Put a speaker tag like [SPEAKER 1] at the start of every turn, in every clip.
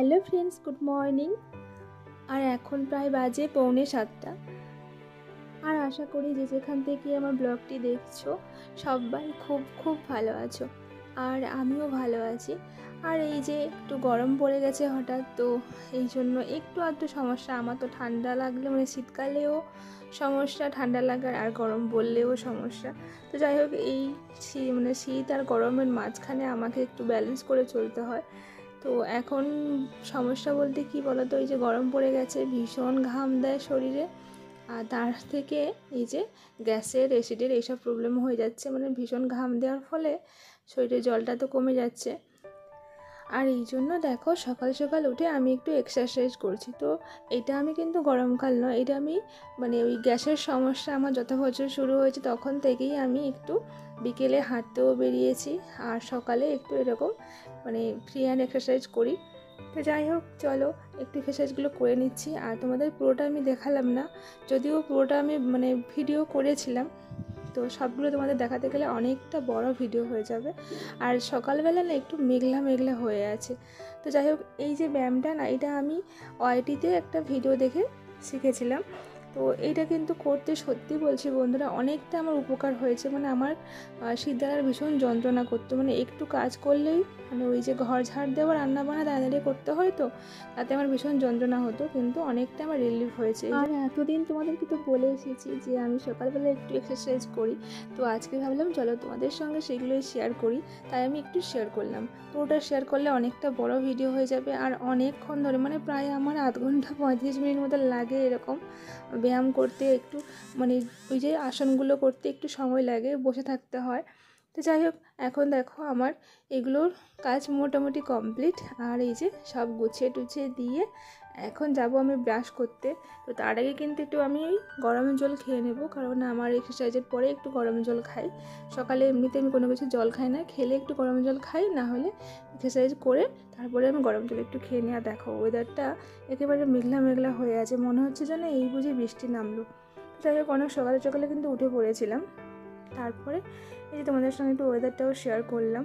[SPEAKER 1] Hello friends, good morning. আর এখন প্রায় বাজে 6:45। আর আশা করি যে যেখান থেকে আমার ব্লগটি দেখছো সবাই খুব খুব ভালো আছো, আর আমিও ভালো আছি। আর এই যে একটু গরম পড়ে গেছে হঠাৎ, তো এই জন্য একটু আধটু সমস্যা। আমার তো ঠান্ডা লাগলে মানে শীতকালেও সমস্যা ঠান্ডা লাগার, আর গরম পড়লেও সমস্যা। তো যাই হোক, এই শীত আর গরমের মাঝখানে আমাকে একটু ব্যালেন্স করে চলতে হয়। তো এখন সমস্যা বলতে কি বলতো, এই যে গরম পড়ে গেছে, ভীষণ ঘাম দেয় শরীরে, আর তার থেকে এই যে গ্যাসের অ্যাসিডের এইসব প্রবলেম হয়ে যাচ্ছে। মানে ভীষণ ঘাম দেওয়ার ফলে শরীরে জলটা তো কমে যাচ্ছে। আর এই জন্য দেখো, সকাল সকাল উঠে আমি একটু এক্সারসাইজ করছি। তো এটা আমি কিন্তু গরমকাল নয়, এটা আমি মানে ওই গ্যাসের সমস্যা আমার যত বছর শুরু হয়েছে তখন থেকেই আমি একটু বিকেলে হাঁটতেও বেরিয়েছি, আর সকালে একটু এরকম মানে ফ্রি হ্যান্ড এক্সারসাইজ করি। তো যাই হোক, চলো একটু এক্সারসাইজগুলো করে নিচ্ছি। আর তোমাদের পুরোটা আমি দেখালাম না, যদিও পুরোটা আমি মানে ভিডিও করেছিলাম, তো সবগুলো তোমাদের দেখাতে গেলে অনেকটা বড় ভিডিও হয়ে যাবে। আর সকালবেলা না একটু মেঘলা মেঘলা হয়ে আছে। তো যাই হোক, এই যে ব্যায়ামটা না, এটা আমি ওয়াইটিতে একটা ভিডিও দেখে শিখেছিলাম। তো এইটা কিন্তু করতে সত্যি বলছি বন্ধুরা, অনেকটা আমার উপকার হয়েছে। মানে আমার শিরদাঁড়ার ভীষণ যন্ত্রণা করতো, মানে একটু কাজ করলেই মানে ওই যে ঘর ঝাড় দেওয়া, রান্না বান্না দাঁড়িয়ে করতে হয়, তো তাতে আমার ভীষণ যন্ত্রণা হতো, কিন্তু অনেকটা আমার রিলিফ হয়েছে। আর এতদিন তোমাদেরকে তো বলে এসেছি যে আমি সকালবেলা একটু এক্সারসাইজ করি, তো আজকে ভাবলাম চলো তোমাদের সঙ্গে সেগুলোই শেয়ার করি, তাই আমি একটু শেয়ার করলাম। পুরোটা শেয়ার করলে অনেকটা বড় ভিডিও হয়ে যাবে, আর অনেকক্ষণ ধরে মানে প্রায় আমার 0.5 ঘন্টা 35 মিনিট মতো লাগে এরকম ব্যায়াম করতে। একটু মানে ওই যে আসনগুলো করতে একটু সময় লাগে, বসে থাকতে হয়। তো যাই হোক, এখন দেখো আমার এগুলোর কাজ মোটামুটি কমপ্লিট। আর এই যে সব গুছিয়ে টুছিয়ে দিয়ে এখন যাব আমি ব্রাশ করতে। তো তার আগে কিন্তু একটু আমি ওই গরম জল খেয়ে নেব, কারণ আমার এক্সারসাইজের পরে একটু গরম জল খাই। সকালে এমনিতে আমি কোনো কিছু জল খাই না, খেলে একটু গরম জল খাই, না হলে এক্সারসাইজ করে তারপরে আমি গরম জল একটু খেয়ে নিয়ে। দেখো ওয়েদারটা একেবারে মেঘলা মেঘলা হয়ে আছে, মনে হচ্ছে যেন এই বুঝি বৃষ্টি নামলো। যাই হোক, অনেক সকালে সকালে কিন্তু উঠে পড়েছিলাম। তারপরে এই যে তোমাদের সঙ্গে একটু ওয়েদারটাও শেয়ার করলাম।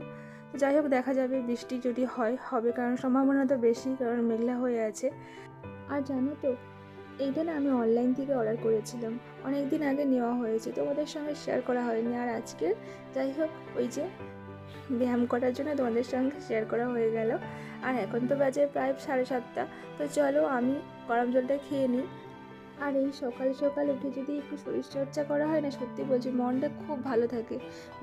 [SPEAKER 1] তো যাই হোক, দেখা যাবে বৃষ্টি যদি হবে, কারণ সম্ভাবনা তো বেশি, কারণ মেঘলা হয়ে আছে। আর জানো তো, এইটা না আমি অনলাইন থেকে অর্ডার করেছিলাম, অনেক দিন আগে নেওয়া হয়েছে, তোমাদের সঙ্গে শেয়ার করা হয়নি। আর আজকে যাই হোক, ওই যে ব্যায়াম করার জন্য তোমাদের সঙ্গে শেয়ার করা হয়ে গেল। আর এখন তো বাজে প্রায় 7:30। তো চলো আমি গরম জলটা খেয়ে নিই। আর এই সকাল সকাল উঠে যদি একটু শরীরচর্চা করা হয় না, সত্যি বলছি মনটা খুব ভালো থাকে,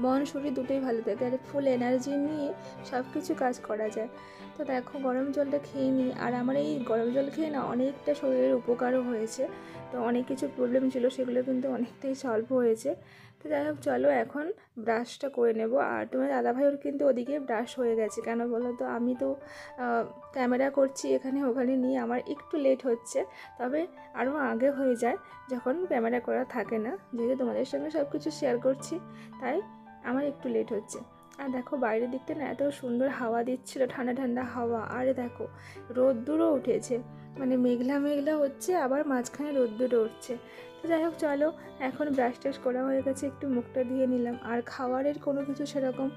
[SPEAKER 1] মন শরীর দুটোই ভালো থাকে, আর ফুল এনার্জি নিয়ে সব কিছু কাজ করা যায়। তো দেখো গরম জলটা খেয়ে নিই। আর আমার এই গরম জল খেয়ে না অনেকটা শরীরের উপকারও হয়েছে। তো অনেক কিছু প্রবলেম ছিল, সেগুলো কিন্তু অনেকটাই সলভ হয়েছে। তো যাই হোক, চলো এখন ব্রাশটা করে নেব। আর তোমার দাদাভাইয়ের কিন্তু ওদিকে ব্রাশ হয়ে গেছে, কেন বলো তো, আমি তো ক্যামেরা করছি এখানে ওখানে নিয়ে, আমার একটু লেট হচ্ছে। তবে আরও আগে হয়ে যায় যখন ক্যামেরা করা থাকে না, যেহেতু তোমাদের সঙ্গে সব কিছু শেয়ার করছি, তাই আমার একটু লেট হচ্ছে। আর দেখো বাইরের দিকটা না এত সুন্দর হাওয়া দিচ্ছিল, ঠান্ডা ঠান্ডা হাওয়া। আরে দেখো রোদ্দুরও উঠেছে, মানে মেঘলা মেঘলা হচ্ছে, আবার মাঝখানে রোদ্দুরও উঠছে। তো যাই হোক, চলো এখন ব্রাশ টাশ করা হয়ে গেছে, একটু মুখটা ধুয়ে নিলাম। আর খাবারের কোনো কিছু সেরকম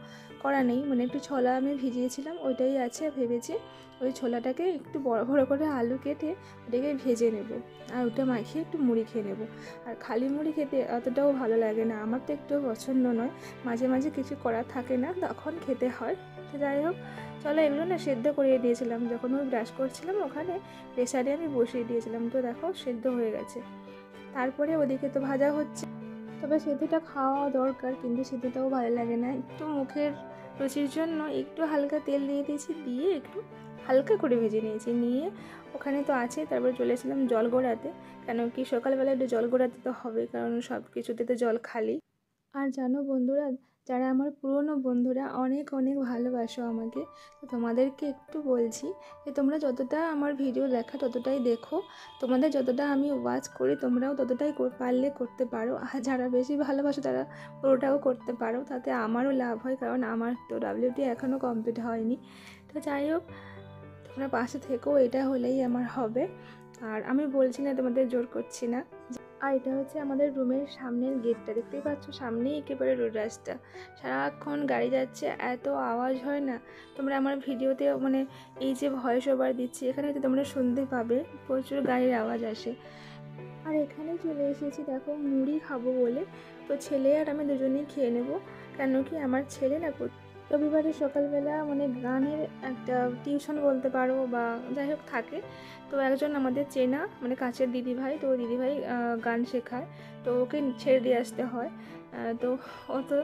[SPEAKER 1] করা নেই, মানে একটু ছোলা আমি ভিজিয়েছিলাম, ওইটাই আছে। ভেবেছি ওই ছোলাটাকে একটু বড় বড় করে আলু কেটে ওটাকে ভেজে নেব, আর ওটা মাখিয়ে একটু মুড়ি খেয়ে নেব। আর খালি মুড়ি খেতে অতটাও ভালো লাগে না, আমার তো একটু পছন্দ নয়। মাঝে মাঝে কিছু করা থাকে না, তখন খেতে হয়। তো যাই হোক, চলো এগুলো না সেদ্ধ করিয়ে দিয়েছিলাম, যখন ওই ব্রাশ করছিলাম ওখানে প্রেসারে আমি বসিয়ে দিয়েছিলাম। তো দেখো সেদ্ধ হয়ে গেছে। তারপরে ওদিকে তো ভাজা হচ্ছে। তবে সেদ্ধটা খাওয়া দরকার, কিন্তু সেদ্ধটাও ভালো লাগে না, একটু মুখের রুচির জন্য একটু হালকা তেল দিয়ে দিয়েছি, দিয়ে একটু হালকা করে ভেজে নিয়েছি। নিয়ে ওখানে তো আছে, তারপরে চলে এসেছিলাম জল গড়াতে, কেন কি সকালবেলা একটু জল গড়াতে তো হবে, কারণ সব কিছুতে তো জল খালি। আর জানো বন্ধুরা, যারা আমার পুরনো বন্ধুরা অনেক অনেক ভালোবাসো আমাকে, তো তোমাদেরকে একটু বলছি যে তোমরা যতটা আমার ভিডিও দেখা ততটাই দেখো, তোমাদের যতটা আমি ওয়াচ করি তোমরাও ততটাই পারলে করতে পারো। আর যারা বেশি ভালোবাসো তারা পুরোটাও করতে পারো, তাতে আমারও লাভ হয়, কারণ আমার তো WD এখনও কমপ্লিট হয়নি। তো যাই হোক, তোমরা পাশে থেকেও, এটা হলেই আমার হবে। আর আমি বলছি না, তোমাদের জোর করছি না। আর এটা হচ্ছে আমাদের রুমের সামনের গেটটা, দেখতেই পাচ্ছ, সামনেই একেবারে রোড রাস্তা। সারাক্ষণ গাড়ি যাচ্ছে, এত আওয়াজ হয় না। তোমরা আমার ভিডিওতে মানে এই যে ভয়েস ওভার দিচ্ছি এখানে তো তোমরা শুনতে পাবে, প্রচুর গাড়ির আওয়াজ আসে। আর এখানে চলে এসেছি দেখো মুড়ি খাবো বলে। তো ছেলে আর আমি দুজনেই খেয়ে নেব, কেন কি আমার ছেলে না রবিবারে সকালবেলা মানে গানের একটা টিউশন বলতে পারো বা যাই হোক থাকে। তো একজন আমাদের চেনা মানে কাছের দিদিভাই, তো দিদিভাই গান শেখায়, তো ওকে ছেড়ে দিয়ে আসতে হয়। তো ও তো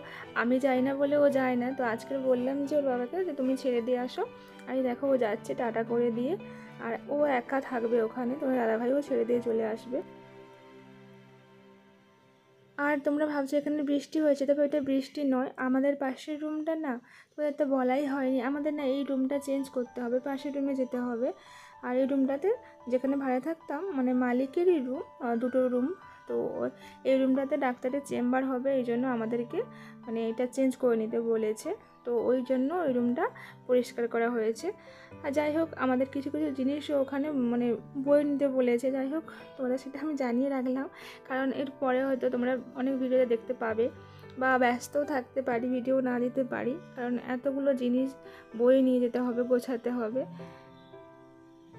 [SPEAKER 1] আমি যাই না বলে ও যায় না। তো আজকে বললাম যে ওর বাবাকে যে তুমি ছেড়ে দিয়ে আসো। আর দেখো ও যাচ্ছে টাটা করে দিয়ে, আর ও একা থাকবে ওখানে, তোমার দাদাভাইও ছেড়ে দিয়ে চলে আসবে। আর তোমরা ভাবছো এখানে বৃষ্টি হয়েছে, তবে ওইটা বৃষ্টি নয়, আমাদের পাশের রুমটা না, তোদের তো বলাই হয়নি, আমাদের না এই রুমটা চেঞ্জ করতে হবে, পাশের রুমে যেতে হবে। আর এই রুমটাতে যেখানে ভাড়া থাকতাম মানে মালিকেরই রুম, দুটো রুম। তো এই রুমটাতে ডাক্তারের চেম্বার হবে, এই জন্য আমাদেরকে মানে এটা চেঞ্জ করে নিতে বলেছে। তো ওই জন্য ওই রুমটা পরিষ্কার করা হয়েছে। আর যাই হোক আমাদের কিছু কিছু জিনিসও ওখানে মানে বয়ে নিতে বলেছে। যাই হোক তোমাদের সেটা আমি জানিয়ে রাখলাম, কারণ এর পরে হয়তো তোমরা অনেক ভিডিওতে দেখতে পাবে, বা ব্যস্তও থাকতে পারি, ভিডিও না দিতে পারি, কারণ এতগুলো জিনিস বয়ে নিয়ে যেতে হবে, গোছাতে হবে।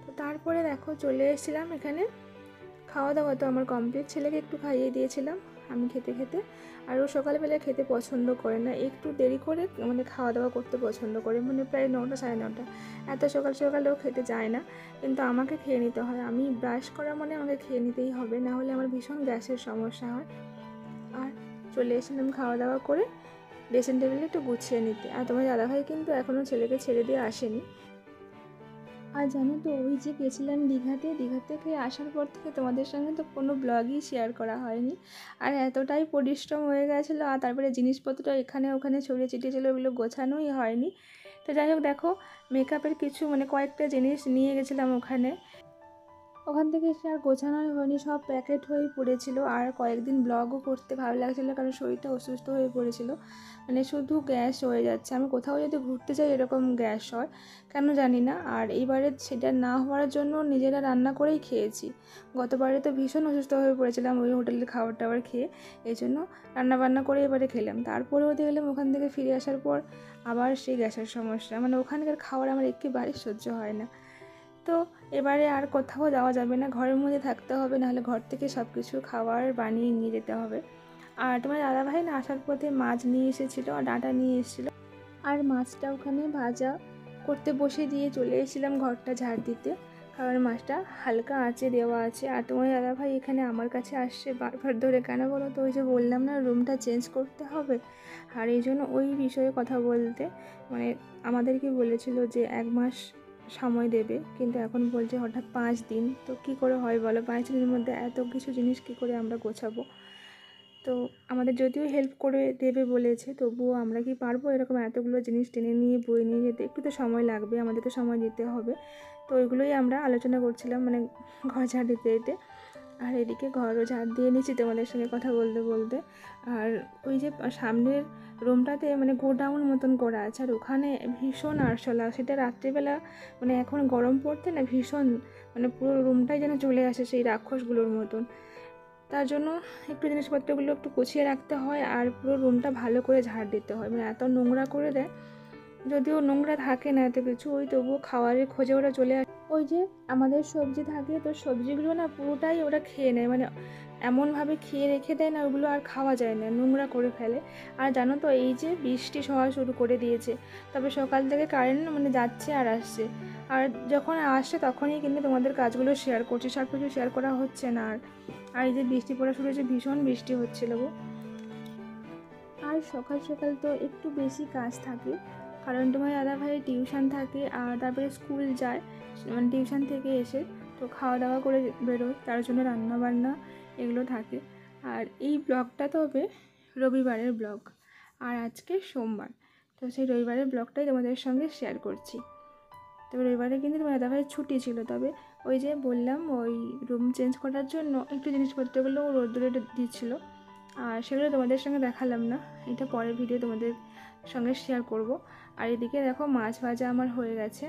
[SPEAKER 1] তো তারপরে দেখো চলে এসেছিলাম এখানে। খাওয়া দাওয়া তো আমার কমপ্লিট, ছেলেকে একটু খাইয়ে দিয়েছিলাম আমি খেতে খেতে। আর ও সকালবেলা খেতে পছন্দ করে না, একটু দেরি করে মানে খাওয়া দাওয়া করতে পছন্দ করে, মানে প্রায় 9টা 9:30। এত সকাল সকালেও খেতে যায় না, কিন্তু আমাকে খেয়ে নিতে হয়। আমি ব্রাশ করা মানে আমাকে খেয়ে নিতেই হবে, না হলে আমার ভীষণ গ্যাসের সমস্যা হয়। আর চলে এসেছিলাম খাওয়া দাওয়া করে ড্রেসিং টেবিলে একটু গুছিয়ে নিতে। আর তোমার দাদাভাই কিন্তু এখনও ছেলেকে ছেড়ে দিয়ে আসেনি। আর জানো তো ওই যে গেছিলাম দীঘাতে, দীঘা থেকে আসার পর থেকে তোমাদের সঙ্গে তো কোনো ব্লগই শেয়ার করা হয়নি। আর এতটাই পরিশ্রম হয়ে গেছিলো, আর তারপরে জিনিসপত্র এখানে ওখানে ছড়িয়ে ছিটিয়ে ছিল, ওগুলো গোছানোই হয়নি। তো যাই হোক দেখো মেকআপের কিছু মানে কয়েকটা জিনিস নিয়ে গেছিলাম ওখানে, ওখান থেকে এসে আর গোছানোই হয়নি, সব প্যাকেট হয়েই পড়েছিল। আর কয়েকদিন ব্লগও করতে ভালো লাগছিলো, কারণ শরীরটা অসুস্থ হয়ে পড়েছিল, মানে শুধু গ্যাস হয়ে যাচ্ছে। আমি কোথাও যদি ঘুরতে যাই এরকম গ্যাস হয় কেন জানি না। আর এইবারে সেটা না হওয়ার জন্য নিজেরা রান্না করেই খেয়েছি। গতবারে তো ভীষণ অসুস্থ হয়ে পড়েছিলাম ওই হোটেলের খাবার টাবার খেয়ে, এই জন্য রান্নাবান্না করে এবারে খেলাম। তারপরেও দেখলাম ওখান থেকে ফিরে আসার পর আবার সেই গ্যাসের সমস্যা, মানে ওখানকার খাবার আমার একেবারে সহ্য হয় না। তো এবারে আর কোথাও যাওয়া যাবে না, ঘরের মধ্যে থাকতে হবে, নাহলে ঘর থেকে সব কিছু খাবার বানিয়ে নিয়ে যেতে হবে। আর তোমার দাদাভাই না আসার পথে মাছ নিয়ে এসেছিলো, ডাঁটা নিয়ে এসেছিলো, আর মাছটা ওখানে ভাজা করতে বসে দিয়ে চলে এসেছিলাম ঘরটা ঝাড় দিতে, কারণ মাছটা হালকা আঁচে দেওয়া আছে। আর তোমার দাদাভাই এখানে আমার কাছে আসছে বারবার ধরে, কেন বলো তো, ওই যে বললাম না রুমটা চেঞ্জ করতে হবে, আর এই জন্য ওই বিষয়ে কথা বলতে, মানে আমাদেরকে বলেছিল যে 1 মাস সময় দেবে, কিন্তু এখন বলছে হঠাৎ 5 দিন। তো কী করে হয় বলো, 5 দিনের মধ্যে এত কিছু জিনিস কী করে আমরা গোছাবো। তো আমাদের যদিও হেল্প করে দেবে বলেছে, তবুও আমরা কি পারবো এরকম এতগুলো জিনিস টেনে নিয়ে বয়ে নিয়ে যেতে, একটু তো সময় লাগবে, আমাদের তো সময় দিতে হবে। তো ওইগুলোই আমরা আলোচনা করছিলাম, মানে ঘর ঝাড় দিতে দিতে। আর এদিকে ঘরও ঝাড় দিয়ে নিচ্ছি তোমাদের সঙ্গে কথা বলতে বলতে। আর ওই যে সামনের রুমটাতে মানে গোডাউন মতন করা আছে, আর ওখানে ভীষণ আরশোলা, সেটা রাত্রিবেলা মানে এখন গরম পড়তে না ভীষণ, মানে পুরো রুমটাই যেন চলে আসে সেই রাক্ষসগুলোর মতন। তার জন্য একটু জিনিসপত্রগুলো একটু গুছিয়ে রাখতে হয়, আর পুরো রুমটা ভালো করে ঝাড় দিতে হয়, মানে এত নোংরা করে দেয়। যদিও নোংরা থাকে না এত কিছু, ওই তবুও খাওয়ারের খোঁজে ওরা চলে আসে। ওই যে আমাদের সবজি থাকে, তো সবজিগুলো না পুরোটাই ওরা খেয়ে নেয়, মানে এমনভাবে খেয়ে রেখে দেয় না, ওগুলো আর খাওয়া যায় না, নোংরা করে ফেলে। আর জানো তো এই যে বৃষ্টি হওয়া শুরু করে দিয়েছে, তবে সকাল থেকে কারেন্ট মানে যাচ্ছে আর আসছে, আর যখন আসছে তখনই কিন্তু তোমাদের কাজগুলো শেয়ার করছি, সব কিছু শেয়ার করা হচ্ছে না। আর এই যে বৃষ্টি পড়া শুরু হয়েছে, ভীষণ বৃষ্টি হচ্ছিল গো। আর সকাল সকাল তো একটু বেশি কাজ থাকে, কারণ তোমার দাদাভাই টিউশন থাকে, আর তারপরে স্কুল যায়, মানে টিউশন থেকে এসে তো খাওয়া দাওয়া করে বেরোয়, তার জন্য রান্না বান্না এগুলো থাকে। আর এই ব্লগটা তো হবে রবিবারের ব্লগ, আর আজকে সোমবার, তো সেই রবিবারের ব্লগটাই তোমাদের সঙ্গে শেয়ার করছি। তবে রবিবারে কিন্তু তোমার দাদাভাইয়ের ছুটি ছিল, তবে ওই যে বললাম ওই রুম চেঞ্জ করার জন্য একটু জিনিসপত্রগুলো রোদ্দুরে দিচ্ছিল, আর সেগুলো তোমাদের সঙ্গে দেখালাম না, এটা পরের ভিডিও তোমাদের সঙ্গে শেয়ার করব। আর এদিকে দেখো মাছ ভাজা আমার হয়ে গেছে।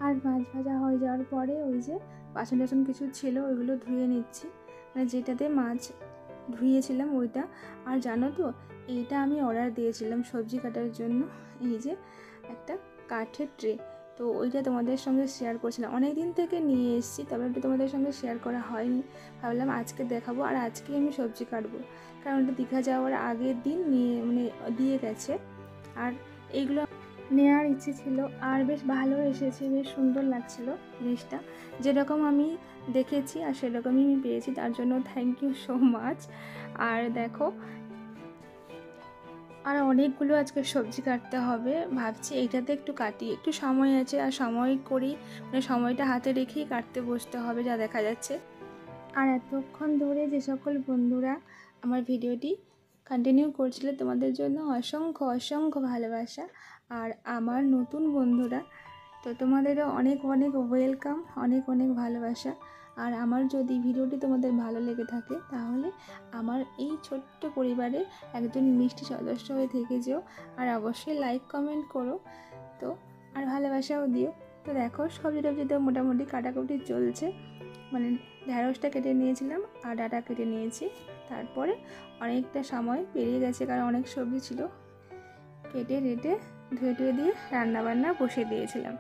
[SPEAKER 1] আর মাছ ভাজা হয়ে যাওয়ার পরে ওই যে বাসন টাসন কিছু ছিল ওইগুলো ধুয়ে নিচ্ছি, মানে যেটাতে মাছ ধুয়েছিলাম ওইটা। আর জানো তো এইটা আমি অর্ডার দিয়েছিলাম সবজি কাটার জন্য, এই যে একটা কাঠের ট্রে। তো ওইটা তোমাদের সঙ্গে শেয়ার করছিলাম, অনেক দিন থেকে নিয়ে এসেছি, তবে ওটা তোমাদের সঙ্গে শেয়ার করা হয়নি। ভাবলাম আজকে দেখাবো, আর আজকে আমি সবজি কাটবো, কারণ ওটা দীঘা যাওয়ার আগের দিন দিয়ে গেছে। আর এইগুলো নেওয়ার ইচ্ছে ছিল, আর বেশ ভালো এসেছে, বেশ সুন্দর লাগছিল জিনিসটা, যেরকম আমি দেখেছি আর সেরকমই আমি পেয়েছি, তার জন্য থ্যাংক ইউ সো মাচ। আর দেখো আর অনেকগুলো আজকে সবজি কাটতে হবে, ভাবছি এইটাতে একটু কাটি, একটু সময় আছে আর সময় করি, মানে সময়টা হাতে রেখেই কাটতে বসতে হবে যা দেখা যাচ্ছে। আর এতক্ষণ ধরে যে সকল বন্ধুরা আমার ভিডিওটি কন্টিনিউ করছিল তোমাদের জন্য অসংখ্য অসংখ্য ভালোবাসা। আর আমার নতুন বন্ধুরা, তো তোমাদেরও অনেক অনেক ওয়েলকাম, অনেক অনেক ভালোবাসা। আর আমার যদি ভিডিওটি তোমাদের ভালো লেগে থাকে তাহলে আমার এই ছোট্ট পরিবারে একজন মিষ্টি সদস্য হয়ে থেকে যেও, আর অবশ্যই লাইক কমেন্ট করো, তো আর ভালোবাসাও দিও। তো দেখো সবজি টবজি তো মোটামুটি কাটাকুটি চলছে, মানে ঢ্যাঁড়সটা কেটে নিয়েছিলাম আর ডাঁটা কেটে নিয়েছি, তারপরে অনেকটা সময় পেরিয়ে গেছে কারণ অনেক সবজি ছিল, কেটে রেটে ধুয়ে টুয়ে দিয়ে রান্নাবান্না বসিয়ে দিয়েছিলাম।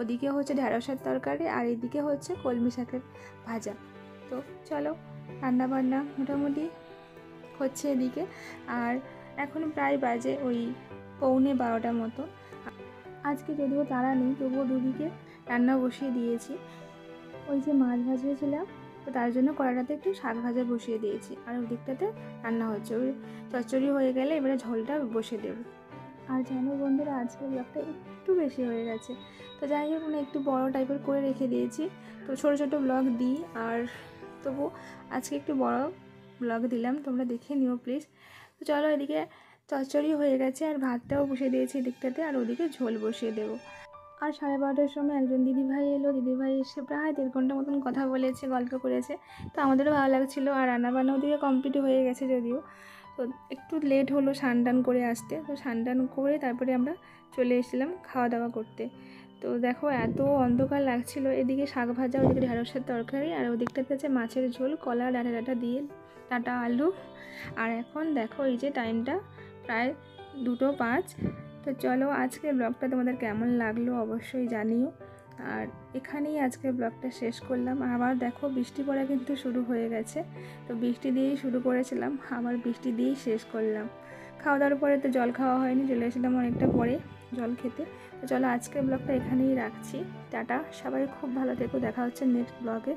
[SPEAKER 1] ওদিকে হচ্ছে ঢ্যাঁড়সের তরকারি আর এদিকে হচ্ছে কলমি শাকের ভাজা। তো চলো রান্নাবান্না মোটামুটি হচ্ছে এদিকে। আর এখন প্রায় বাজে ওই 11:45 মতো। আজকে যদিও তাড়া নেই, তবুও দুদিকে রান্না বসিয়ে দিয়েছি। ওই যে মাছ ভাজিয়েছিলাম, তো তার জন্য কড়াটাতে একটু শাক ভাজা বসিয়ে দিয়েছি, আর ওই দিকটাতে রান্না হচ্ছে, ওই চচ্চড়ি হয়ে গেলে এবারে ঝোলটা বসিয়ে দেবো। আর জানো বন্ধুরা আজকে ব্লগটা একটু বেশি হয়ে গেছে, তো যাই হোক না একটু বড় টাইপের করে রেখে দিয়েছি, তো ছোটো ছোটো ব্লগ দিই, আর তবু আজকে একটু বড় ব্লগ দিলাম, তোমরা দেখে নিও প্লিজ। তো চলো এদিকে চচ্চড়ি হয়ে গেছে আর ভাতটাও বসিয়ে দিয়েছি এদিকটাতে, আর ওদিকে ঝোল বসিয়ে দেবো। আর 12:30টার সময় একজন দিদিভাই এলো, দিদিভাই এসে প্রায় 1.5 ঘন্টা মতন কথা বলেছে, গল্প করেছে, তো আমাদেরও ভালো লাগছিলো। আর রান্নাবান্নাও দিকে কমপ্লিট হয়ে গেছে যদিও, তো একটু লেট হলো স্নান করে আসতে, তো স্নান করে তারপরে আমরা চলে এসেছিলাম খাওয়া দাওয়া করতে। তো দেখো এত অন্ধকার লাগছিল, এদিকে শাক ভাজা, ওদিকে ঢেঁড়সের তরকারি, আর ওদিকটাতে আছে মাছের ঝোল, কলা ডাঁটা ডাঁটা দিয়ে, ডাঁটা আলু। আর এখন দেখো এই যে টাইমটা প্রায় 2:05। তো চলো আজকের ব্লগটা তোমাদের কেমন লাগলো অবশ্যই জানিও। আর এখানেই আজকের ব্লগটা শেষ করলাম। আবার দেখো বৃষ্টি পড়া কিন্তু শুরু হয়ে গেছে, তো বৃষ্টি দিয়েই শুরু করেছিলাম, আবার বৃষ্টি দিয়েই শেষ করলাম। খাওয়া দাওয়ার পরে তো জল খাওয়া হয়নি, চলে এসেছিলাম অনেকটা পরে জল খেতে। তো চলো আজকের ব্লগটা এখানেই রাখছি, টাটা, সবাই খুব ভালো থেকো, দেখা হচ্ছে নেক্সট ব্লগে।